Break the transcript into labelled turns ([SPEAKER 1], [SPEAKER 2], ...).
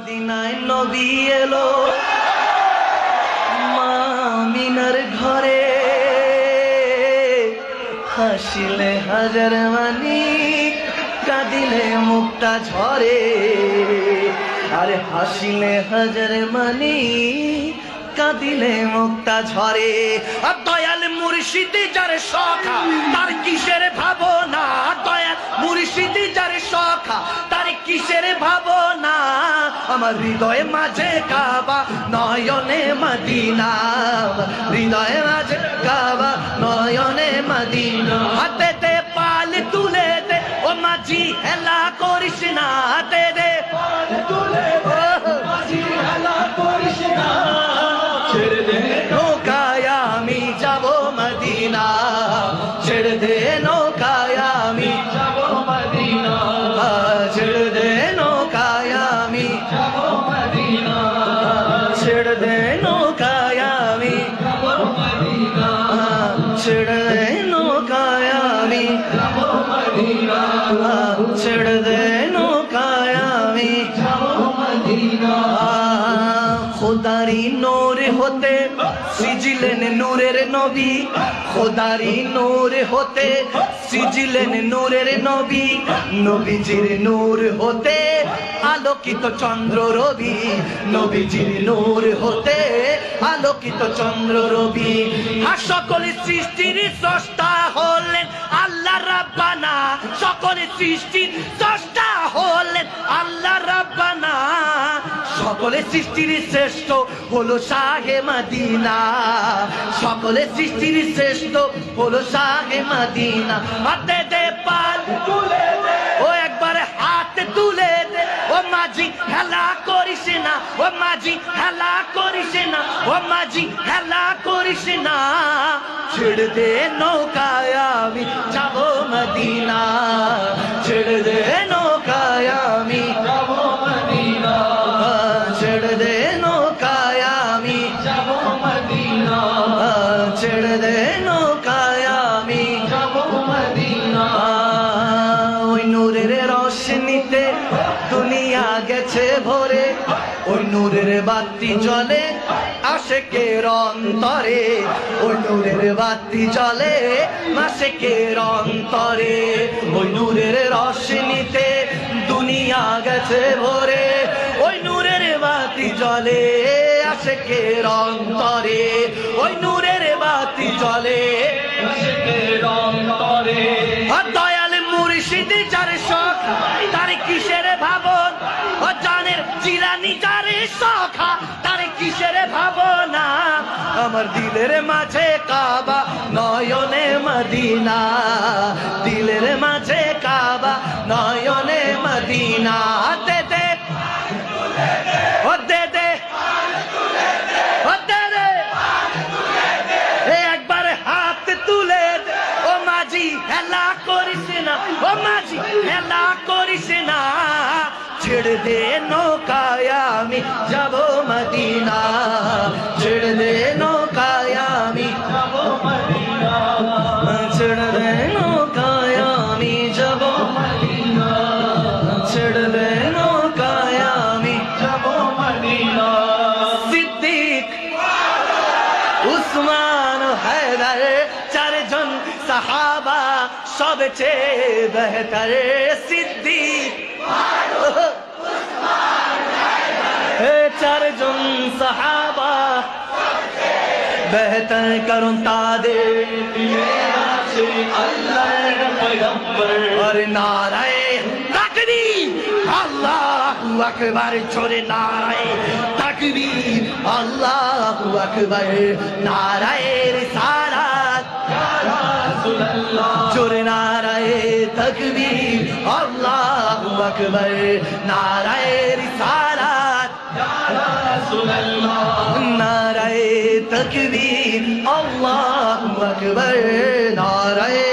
[SPEAKER 1] মদিনায় নবী এলো মা আমিনার ঘরে, হাসিলে হাজার মানি কাঁদিলে মুক্তা ঝরে। আরে হাসিলে হাজার মানি কাঁদিলে মুক্তা ঝরে। আর দয়াল মুর্শিদ যার সখা তার কিসের ভাবনা, দয়াল মুর্শিদ যার সখা তার কিসের ভাবনা। আমার হৃদয়ে মাঝে কাবা নয়নে মদিনা, হৃদয়ে মাঝে কাবা নয়নে মদিনা। হাতে দে পাল তুলে দে ও মাঝি হেলা করিস না, হাতে দে পাল তুলে দে মাঝি হেলা করিস না। ছেড়ে দে নৌকায় আমি যাব মদিনা, ছেড়ে দে নৌকায় আমি যাব মদিনা, ছেড়ে দে নৌকায় আমি যাব মদিনা, ছেড়ে দে নৌকায় আমি যাব মদিনা, ছেড়ে দে নৌকায় আমি যাব মদিনা, ছেড়ে দে নৌকায় আমি যাব মদিনা। খোদারি নূর হতে সিজলেন নূরের নবী, খোদারি নূর হতে সিজলেন নূরের নবী। নবীজির নূর হতে আলোকিত চন্দ্র রবি, নবীজির নূর হতে আলোকিত চন্দ্র রবি। আর সকল সৃষ্টির স্রষ্টা হলেন আল্লাহ রাব্বানা, সকল সৃষ্টির স্রষ্টা হলেন আল্লাহ রাব্বানা। সকলে সৃষ্টির শ্রেষ্ঠ হলো শাহে মদিনা, সকলে সৃষ্টির শ্রেষ্ঠ হলো শাহে মদিনা। হাতে দে পাল তুলে দে ও একবার হাতে তুলে দে ও মাঝি হেলা করিস না, ও মাঝি হেলা করিস না, ও মাঝি হেলা করিস না। ছেড়ে দে নৌকায় আমি যাব মদিনা, ছেড়ে দে নৌকায় আমি যাব মদিনা, ছেড়ে দে নৌকায় আমি যাব মদিনা, ছেড়ে দে নৌকায় আমি যাব মদিনা। ওই নূরের রোশনীতে দুনিয়া গেছে ভরে, ওই নূরের বাতি জ্বলে আশিকের অন্তরে, ওই নূরের বাতি জ্বলে আশিকের অন্তরে। ওই নূরের রোশনীতে দুনিয়া গেছে ভরে, ওই নূরের বাতি জ্বলে আশিকের অন্তরে, ওই নূরের বাতি জ্বলে আশিকের অন্তরে। আর দয়াল মুর্শিদ যার সখা তার কিসের ভাবন, ও জানের জিলানি যার সখা তার কিসের ভাবনা। আমার দিলের মাঝে কাবা নয়নে মদিনা, দিলের মাঝে কাবা নয়নে মদিনা। হাতে দে ও দে দে ও দে দে একবার হাত তুলে দে ও মাঝি হেলা করিস না, ও মাঝি হেলা করিস না। ছেড়ে দে নৌকায় আমি যাব মদিনা, ছেড়ে দে নৌকায় আমি যাব মদিনা, ছেড়ে দে নৌকায় আমি যাব মদিনা, ছেড়ে দে নৌকায় আমি যাব মদিনা। সিদ্দিক উসমান হায়দার চারজন সাহাবা সবচেয়ে বেহতর। সিদ্দিক চারজন সাহাবা বেহতর, কারণ তাদের আছে আল্লাহর পয়গম্বর। আর নারায়ে তাকবীর আল্লাহু আকবার, জোরে নারায়ে তাকবীর আল্লাহু আকবার, নারায়ে রিসালাত ইয়া রাসূলুল্লাহ, জোরে নারায়ে তাকবীর আল্লাহু আকবার, নারায়ে রিসালাত ইয়া রাসূলুল্লাহ, নারায়ে তাকবীর আল্লাহু আকবার, নারায়ে